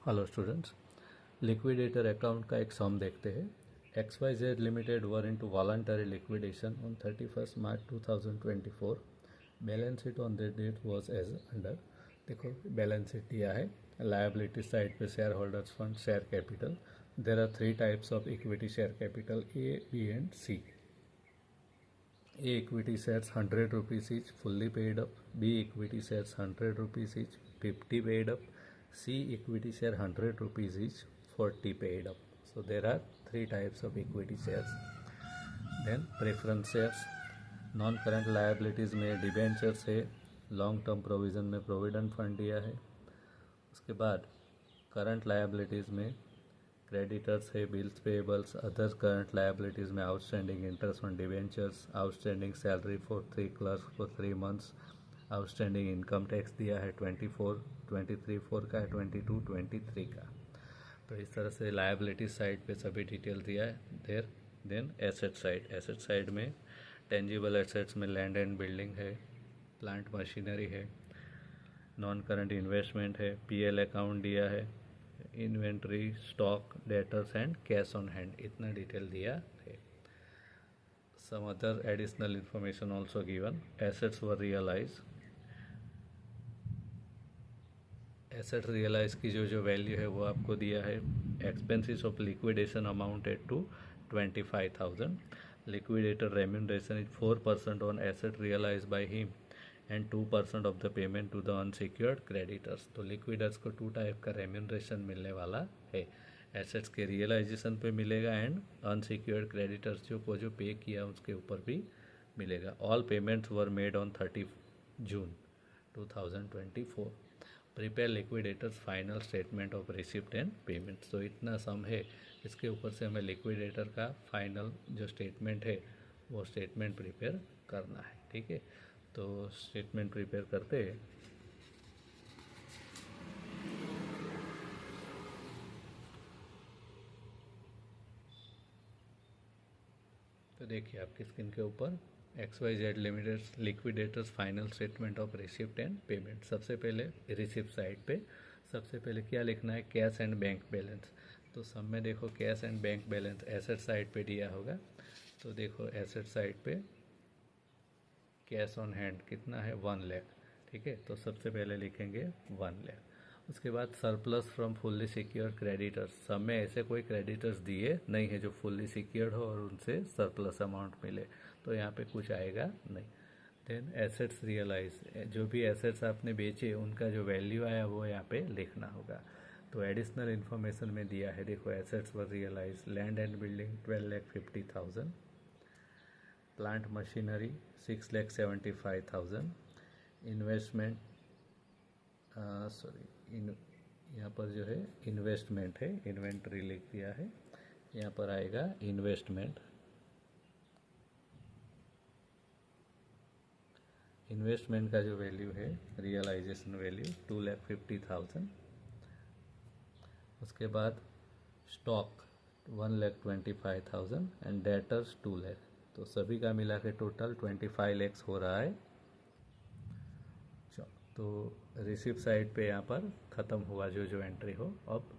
Hello students, liquidator account का एक सम देखते हैं। XYZ Limited were into voluntary liquidation on 31 March 2024। Balance sheet on that date was as under. देखो balance sheet दिया है। Liability side पे share holders fund, share capital. There are 3 types of equity share capital, A, B and C। A equity shares 100 rupees each, fully paid up. B equity shares 100 rupees each, 50 paid up. C equity share 100 rupees each, 40 paid up. So there are 3 types of equity shares. Then preference shares, non current liabilities में debentures है, long term provision में provident fund दिया है। उसके बाद current liabilities में creditors है, bills payables. Other current liabilities में outstanding interest on debentures, outstanding salary for 3 clerks for 3 months, outstanding income tax दिया है 24 का है, 22-23 का। तो इस तरह से लायबिलिटी साइड पे सभी डिटेल दिया है। देन एसेट साइड में टेंजिबल एसेट्स में लैंड एंड बिल्डिंग है, प्लांट मशीनरी है, नॉन करंट इन्वेस्टमेंट है, PL अकाउंट दिया है, inventory, stock, debtors and cash on hand, इतना डिटेल दिया है। Some other additional information also given. Assets were realise, asset realise की जो वैल्यू है वो आपको दिया है। Expenses of liquidation amounted to 25,000। Liquidator remuneration is 4% on asset realise by him and 2% of the payment to the unsecured creditors. तो liquidators को 2 type का रेम्यूनरेशन मिलने वाला है। एसेट्स के रियलाइजेशन पे मिलेगा एंड अनसिक्योर्ड क्रेडिटर्स जो पे किया उसके ऊपर भी मिलेगा। All payments were made on 30 June 2024। Prepare liquidators final statement of receipt and payments. तो इतना सम है, इसके ऊपर से हमें लिक्विडेटर का फाइनल जो स्टेटमेंट है वो स्टेटमेंट प्रिपेयर करना है। ठीक है, तो स्टेटमेंट प्रिपेयर करते हैं। तो देखिए आपकी स्क्रीन के ऊपर XYZ limited liquidators final statement of receipt and payment. सबसे पहले रिसिप्ट साइड पे सबसे पहले क्या लिखना है, कैश एंड बैंक बैलेंस। तो सब में देखो cash and bank balance asset side पे दिया होगा। तो देखो एसेट साइड पे कैश ऑन हैंड कितना है, 1 लाख। ठीक है, तो सबसे पहले लिखेंगे 1 लाख। उसके बाद surplus from fully secure creditors. सब में ऐसे कोई क्रेडिटर्स दिए नहीं है जो फुल्ली सिक्योर्ड हो और उनसे सरप्लस अमाउंट मिले, तो यहाँ पे कुछ आएगा नहीं। देन एसेट्स रियलाइज, जो भी एसेट्स आपने बेचे उनका जो वैल्यू आया वो यहाँ पे लिखना होगा। तो एडिशनल इन्फॉर्मेशन में दिया है, देखो assets were realise, land and building 12,50,000, plant machinery 6,75,000, investment यहाँ पर जो है इन्वेस्टमेंट है, इन्वेंट्री लिख दिया है, यहाँ पर आएगा इन्वेस्टमेंट। इन्वेस्टमेंट का जो वैल्यू है रियलाइजेशन वैल्यू 2,50,000। उसके बाद स्टॉक 1,25,000 एंड डेटर्स 2 लाख। तो सभी का मिला के टोटल 25 लाख हो रहा है। तो रिसिप्ट साइड पे यहाँ पर ख़त्म हुआ जो एंट्री हो। अब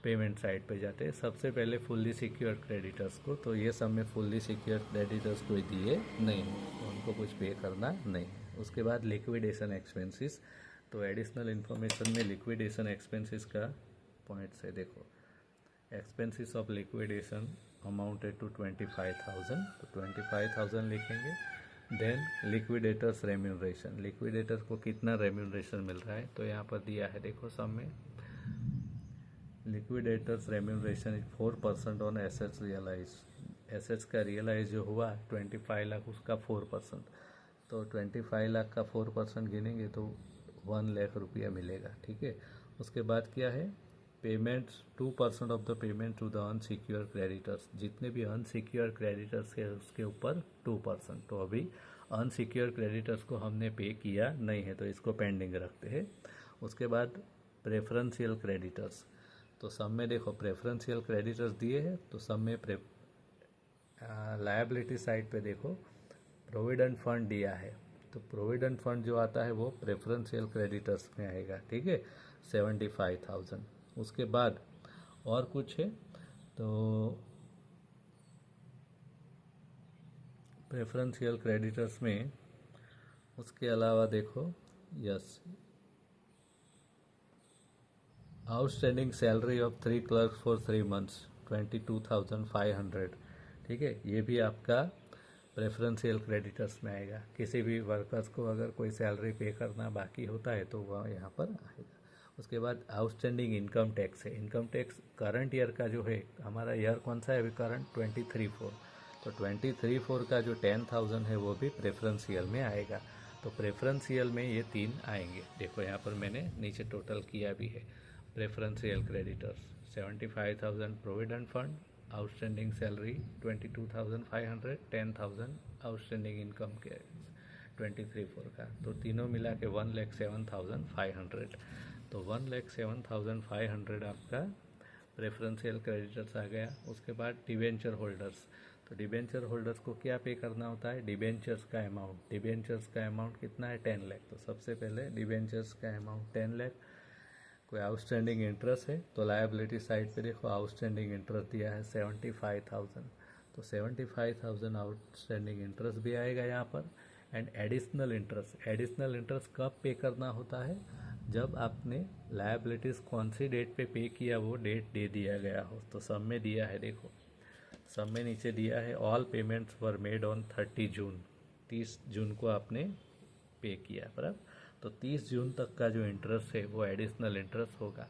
पेमेंट साइड पे जाते हैं। सबसे पहले फुल्ली सिक्योर क्रेडिटर्स को, तो ये सब में फुल्ली सिक्योर क्रेडिटर्स कोई दिए नहीं, तो उनको कुछ पे करना नहीं। उसके बाद लिक्विडेशन एक्सपेंसेस। तो एडिशनल इन्फॉर्मेशन में लिक्विडेशन एक्सपेंसेस का पॉइंट्स है, देखो expenses of liquidation amounted to 25,000, तो 25,000 लिखेंगे। देन लिक्विडेटर्स रेम्यूनरेशन, लिक्विडेटर को कितना रेम्यूनरेशन मिल रहा है, तो यहाँ पर दिया है, देखो सब में liquidators remuneration is 4% on assets realise. Assets का रियलाइज जो हुआ 25 लाख, उसका 4%, तो 25 लाख का 4% गिनेंगे तो 1 लाख रुपया मिलेगा। ठीक है, उसके बाद क्या है, payments 2% of the payment to the unsecure creditors. जितने भी अनसिक्योर क्रेडिटर्स है उसके ऊपर 2%। तो अभी अनसिक्योर क्रेडिटर्स को हमने पे किया नहीं है, तो इसको पेंडिंग रखते हैं। उसके बाद प्रेफरेंशियल क्रेडिटर्स। तो सब में देखो प्रेफरेंशियल क्रेडिटर्स दिए हैं, तो सब में लायबिलिटी साइड पे देखो प्रोविडेंट फंड दिया है, तो प्रोविडेंट फंड जो आता है वो प्रेफरेंशियल क्रेडिटर्स में आएगा। ठीक है, 75,000। उसके बाद और कुछ है तो प्रेफरेंशियल क्रेडिटर्स में उसके अलावा देखो, yes, outstanding salary of 3 clerk for 3 months 22,500, ठीक है, ये भी आपका प्रेफरेंशियल क्रेडिटर्स में आएगा। किसी भी वर्कर्स को अगर कोई सैलरी पे करना बाकी होता है तो वह यहाँ पर आएगा। उसके बाद आउटस्टैंडिंग इनकम टैक्स है। इनकम टैक्स करंट ईयर का जो है, हमारा ईयर कौन सा है अभी करंट 23/4, तो 23/4 का जो 10,000 है वो भी प्रेफरेंशियल में आएगा। तो प्रेफरेंशियल में ये 3 आएंगे। देखो यहाँ पर मैंने नीचे टोटल किया भी है। Preferential creditors 75,000 provident fund, outstanding salary 22,500, 10,000 outstanding income के 23/4 का, तो तीनों मिला के 1,07,500। तो 1,07,500 आपका प्रेफरेंशियल क्रेडिटर्स आ गया। उसके बाद डिबेंचर होल्डर्स, तो डिबेंचर होल्डर्स को क्या पे करना होता है, डिबेंचर्स का अमाउंट। डिबेंचर्स का अमाउंट कितना है, 10 लाख। तो सबसे पहले डिबेंचर्स का अमाउंट 10 लाख। कोई आउटस्टैंडिंग इंटरेस्ट है तो लायबिलिटी साइड पे देखो, आउटस्टैंडिंग इंटरेस्ट दिया है 75,000, तो 75,000 आउटस्टैंडिंग इंटरेस्ट भी आएगा यहाँ पर। एंड एडिशनल इंटरेस्ट कब पे करना होता है, जब आपने लायबिलिटीज़ कौन सी डेट पे किया वो डेट दे दिया गया हो। तो सब में दिया है, देखो सब में नीचे दिया है, all payments were made on 30 जून, 30 जून को आपने पे किया बराबर। तो 30 जून तक का जो इंटरेस्ट है वो एडिशनल इंटरेस्ट होगा।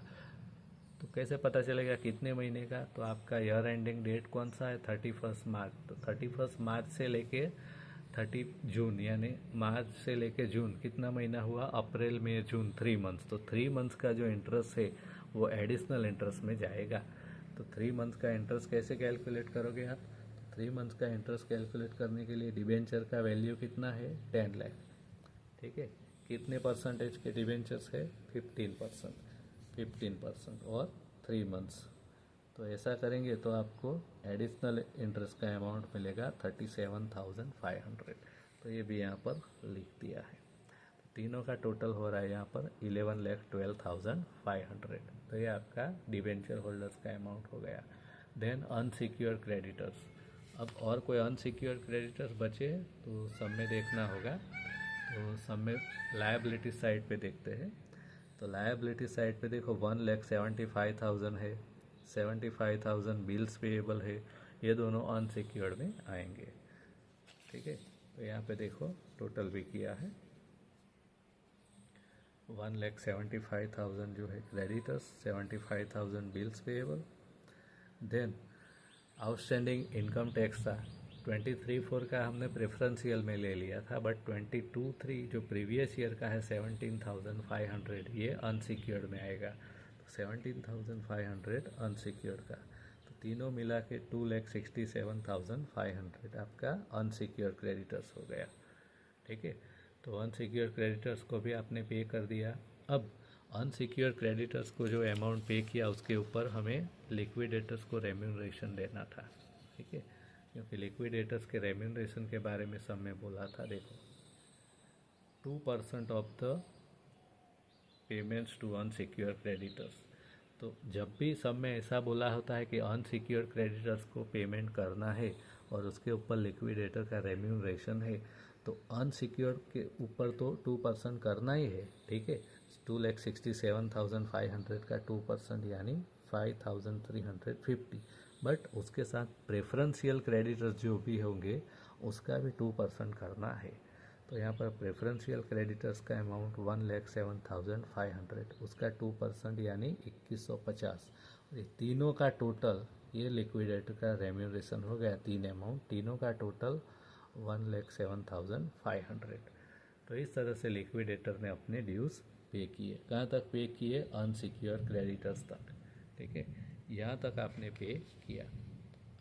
तो कैसे पता चलेगा कितने महीने का, तो आपका ईयर एंडिंग डेट कौन सा है, 31 मार्च। तो 31 मार्च से लेके 30 जून, यानी मार्च से लेके जून कितना महीना हुआ, अप्रैल मई जून, 3 मंथ्स। तो 3 मंथ्स का जो इंटरेस्ट है वो एडिशनल इंटरेस्ट में जाएगा। तो 3 मंथ्स का इंटरेस्ट कैसे कैलकुलेट करोगे आप, 3 मंथ्स का इंटरेस्ट कैलकुलेट करने के लिए डिबेंचर का वैल्यू कितना है, 10 लाख, ठीक है। कितने परसेंटेज के डिबेंचर्स है, 15%, 15% और 3 मंथ्स। तो ऐसा करेंगे तो आपको एडिशनल इंटरेस्ट का अमाउंट मिलेगा 37,500। तो ये भी यहाँ पर लिख दिया है। तो तीनों का टोटल हो रहा है यहाँ पर 11,12,500। तो ये आपका डिबेंचर होल्डर्स का अमाउंट हो गया। देन अनसिक्योर क्रेडिटर्स, अब और कोई अनसिक्योर क्रेडिटर्स बचे तो सब में देखना होगा। तो सब में लायबिलिटी साइड पे देखते हैं। तो लायबिलिटी साइड पे देखो 1,75,000 है, 75,000 बिल्स पेएबल है, ये दोनों अनसिक्योर्ड में आएंगे, ठीक है। तो यहाँ पे देखो टोटल भी किया है 1,75,000 जो है creditors, 75,000 bills payable. Then outstanding income tax था 23/4 का हमने प्रेफरेंशियल में ले लिया था, बट 22/3 जो प्रीवियस ईयर का है 17,500 ये अनसिक्योर्ड में आएगा। तो 17,500 अनसिक्योर्ड का, तो तीनों मिला के 2,67,500 आपका अनसिक्योर्ड क्रेडिटर्स हो गया, ठीक है। तो अनसिक्योर्ड क्रेडिटर्स को भी आपने पे कर दिया। अब अनसिक्योर्ड क्रेडिटर्स को जो अमाउंट पे किया उसके ऊपर हमें लिक्विडेटर्स को रेम्यूनरेशन देना था, ठीक है, क्योंकि लिक्विडेटर्स के रेम्यूनरेशन के बारे में सब में बोला था। देखो 2% of the payments to unsecured creditors, तो जब भी सब में ऐसा बोला होता है कि अनसिक्योर्ड क्रेडिटर्स को पेमेंट करना है और उसके ऊपर लिक्विडेटर का रेम्यूनरेशन है, तो अनसिक्योर्ड के ऊपर तो 2% करना ही है, ठीक है। 2,67,500 का 2% यानी 5,350, बट उसके साथ प्रेफरेंशियल क्रेडिटर्स जो भी होंगे उसका भी 2% करना है। तो यहाँ पर प्रेफरेंशियल क्रेडिटर्स का अमाउंट 1,07,500, उसका 2% यानी 2,150। ये तीनों का टोटल, ये लिक्विडेटर का रेम्यूनरेशन हो गया, तीन अमाउंट, तीनों का टोटल 1,07,500। तो इस तरह से लिक्विडेटर ने अपने ड्यूज पे किए। कहाँ तक पे किए, अनसिक्योर क्रेडिटर्स तक, ठीक है, यहाँ तक आपने पे किया।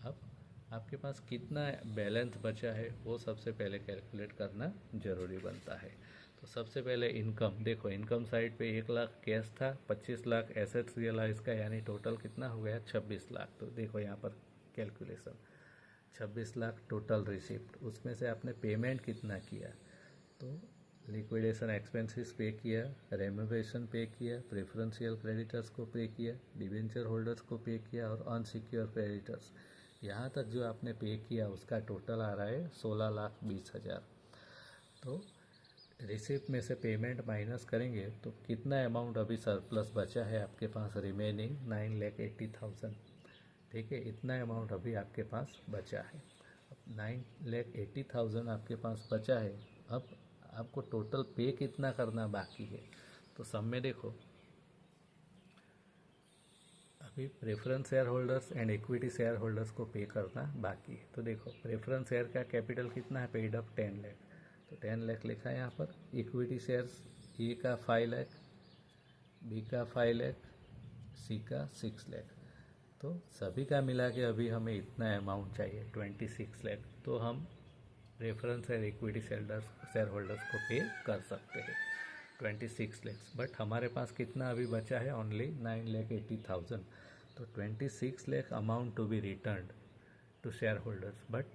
अब आपके पास कितना बैलेंस बचा है वो सबसे पहले कैलकुलेट करना ज़रूरी बनता है। तो सबसे पहले इनकम देखो, इनकम साइड पे 1 लाख कैश था, 25 लाख एसेट्स रियलाइज का, यानी टोटल कितना हो गया 26 लाख। तो देखो यहाँ पर कैलकुलेशन 26 लाख टोटल रिसिप्ट, उसमें से आपने पेमेंट कितना किया, तो लिक्विडेशन एक्सपेंसेस पे किया, रेम्यूनरेशन पे किया, प्रेफरेंशियल क्रेडिटर्स को पे किया, डिबेंचर होल्डर्स को पे किया और अनसिक्योर क्रेडिटर्स, यहाँ तक जो आपने पे किया उसका टोटल आ रहा है 16,20,000। तो रिसिप्ट में से पेमेंट माइनस करेंगे तो कितना अमाउंट अभी सरप्लस बचा है आपके पास, रिमेनिंग 9,80,000। ठीक है, इतना अमाउंट अभी आपके पास बचा है। 9,80,000 आपके पास बचा है। अब आपको टोटल पे कितना करना बाकी है, तो सब में देखो अभी preference share holders and equity share holders को पे करना बाकी है। तो देखो प्रेफरेंस शेयर का कैपिटल कितना है, पेड अप 10 लाख, तो 10 लाख लिखा है यहाँ पर। इक्विटी शेयर्स ए का 5 लाख, बी का 5 लाख, सी का 6 लाख। तो सभी का मिला के अभी हमें इतना अमाउंट चाहिए 26 लाख। तो हम प्रेफरेंस और इक्विटी शेयर होल्डर्स को पे कर सकते हैं 26 लैक्स। बट हमारे पास कितना अभी बचा है, ओनली 9,80,000। तो 26 lakh amount to be return to share holders, but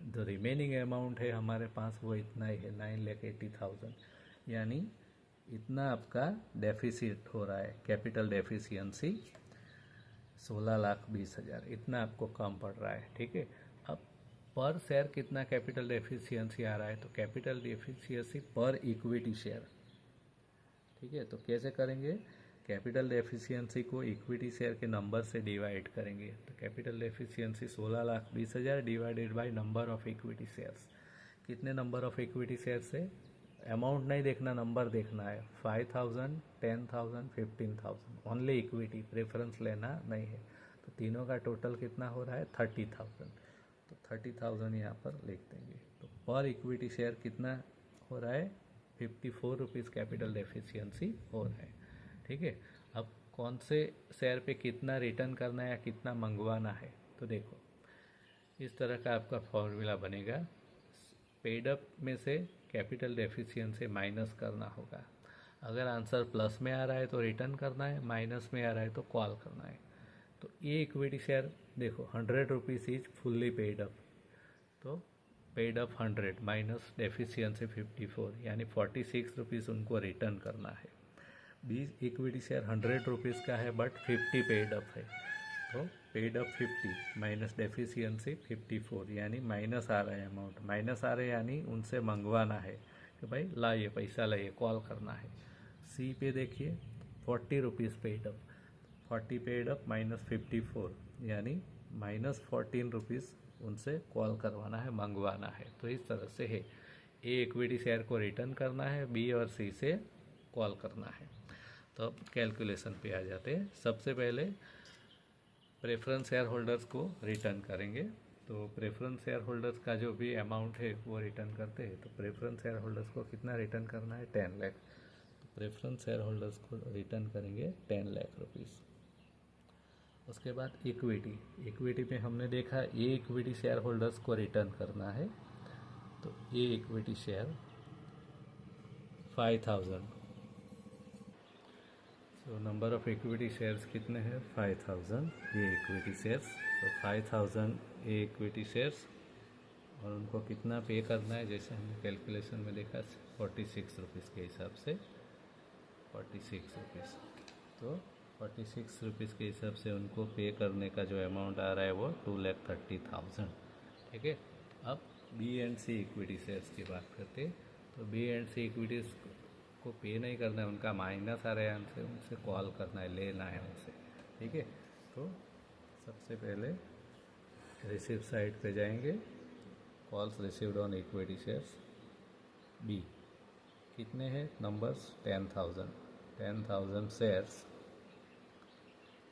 जो रिमेनिंग अमाउंट है हमारे पास वो इतना ही है 9,80,000। यानी इतना आपका डेफिसिट हो रहा है, कैपिटल डेफिशिएंसी 16,20,000, इतना आपको कम पड़ रहा है। ठीक है, अब पर शेयर कितना कैपिटल डेफिशिएंसी आ रहा है, तो कैपिटल डेफिशिएंसी पर इक्विटी शेयर। ठीक है, तो कैसे करेंगे, कैपिटल डेफिशिएंसी को इक्विटी शेयर के नंबर से डिवाइड करेंगे। तो capital deficiency 16,20,000 divided by number of equity shares. कितने नंबर ऑफ इक्विटी शेयर्स है, अमाउंट नहीं देखना, नंबर देखना है। 5,000, 10,000, 15,000, ओनली इक्विटी, प्रेफरेंस लेना नहीं है। तो तीनों का टोटल कितना हो रहा है 30,000। तो 30,000 यहाँ पर लिख देंगे। तो पर इक्विटी शेयर कितना हो रहा है, 54 रुपीज़ कैपिटल डेफिशिएंसी हो रहा है। ठीक है, अब कौन से शेयर पे कितना रिटर्न करना है या कितना मंगवाना है, तो देखो इस तरह का आपका फॉर्मूला बनेगा। पेड अप में से कैपिटल डेफिशिएंसी माइनस करना होगा। अगर आंसर प्लस में आ रहा है तो रिटर्न करना है, माइनस में आ रहा है तो कॉल करना है। तो ये इक्विटी शेयर देखो 100 rupees is fully paid up, तो पेड अप 100 माइनस डेफिशिएंसी 54, यानी 46 रुपीज़ उनको रिटर्न करना है। 20 इक्विटी शेयर 100 रुपीज़ का है बट 50 पेड अप है, तो पेड अप 50 माइनस डेफिशिएंसी 54, यानी माइनस आ रहा है अमाउंट, माइनस आ रहा है यानी उनसे मंगवाना है कि भाई लाइए पैसा लाइए, कॉल करना है। सी पे देखिए 40 rupees paid up, 40 paid up minus 54, यानी माइनस 14 रुपीज़ उनसे कॉल करवाना है, मंगवाना है। तो इस तरह से है, ए इक्विटी शेयर को रिटर्न करना है, बी और सी से कॉल करना है। तो अब कैलकुलेशन पे आ जाते हैं। सबसे पहले प्रेफरेंस शेयर होल्डर्स को रिटर्न करेंगे। तो प्रेफरेंस शेयर होल्डर्स का जो भी अमाउंट है वो रिटर्न करते हैं। तो प्रेफरेंस शेयर होल्डर्स को कितना रिटर्न करना है, 10 लाख। तो प्रेफरेंस शेयर होल्डर्स को रिटर्न करेंगे 10 लाख रुपीज़। उसके बाद इक्विटी, इक्विटी में हमने देखा ए इक्विटी शेयर होल्डर्स को रिटर्न करना है। तो ए इक्विटी शेयर 5,000, तो नंबर ऑफ इक्विटी शेयर्स कितने हैं 5,000 ए इक्विटी शेयर्स। तो 5,000 ए इक्विटी शेयर्स, और उनको कितना पे करना है, जैसे हमने कैलकुलेशन में देखा 46 रुपीज़ के हिसाब से, 46 रुपीज़। तो 46 रुपीज़ के हिसाब से उनको पे करने का जो अमाउंट आ रहा है वो 2,30,000। ठीक है, अब B and C equity shares की बात करते हैं। तो बी एंड सी इक्विटीज़ को पे नहीं करना है, उनका माइनस आ रहा है उनसे, उनसे कॉल करना है, लेना है उनसे। ठीक है, तो सबसे पहले रिसीव साइड पे जाएंगे, calls received on equity shares B, कितने हैं नंबर्स 10,000, 10,000 शेयर्स,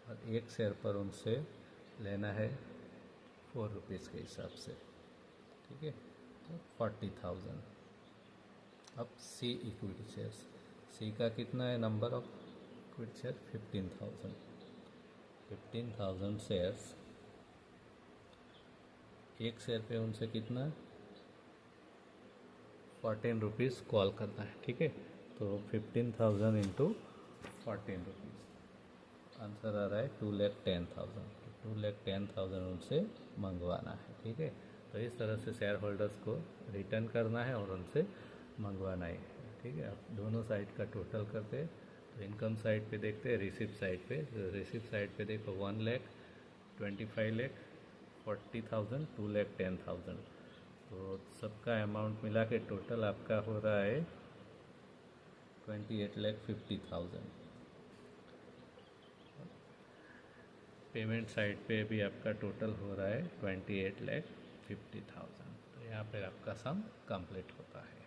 और एक शेयर पर उनसे लेना है 4 रुपीज़ के हिसाब से। ठीक है, तो 40,000। अब सी इक्विटी शेयर्स, सी का कितना है number of equity share 15,000, 15,000 shares, एक शेयर पे उनसे कितना 14 रुपीज़ कॉल करना है। ठीक है, तो 15,000 इंटू 14 रुपीज़, आंसर आ रहा है 2,10,000। 2,10,000 उनसे मंगवाना है। ठीक है, तो इस तरह से शेयर होल्डर्स को रिटर्न करना है और उनसे मंगवाना है। ठीक है, आप दोनों साइड का टोटल करते हैं तो इनकम साइड पे देखते हैं, रिसिप्ट साइड पे। रिसिप्ट साइड पे देखो 1 लाख, 25 लाख, 40,000, 2 लाख 10,000, तो सबका अमाउंट मिला के टोटल आपका हो रहा है 28 लाख 50,000। पेमेंट साइड पे भी आपका टोटल हो रहा है 28 लाख 50,000। तो यहाँ पे आपका सम कंप्लीट होता है।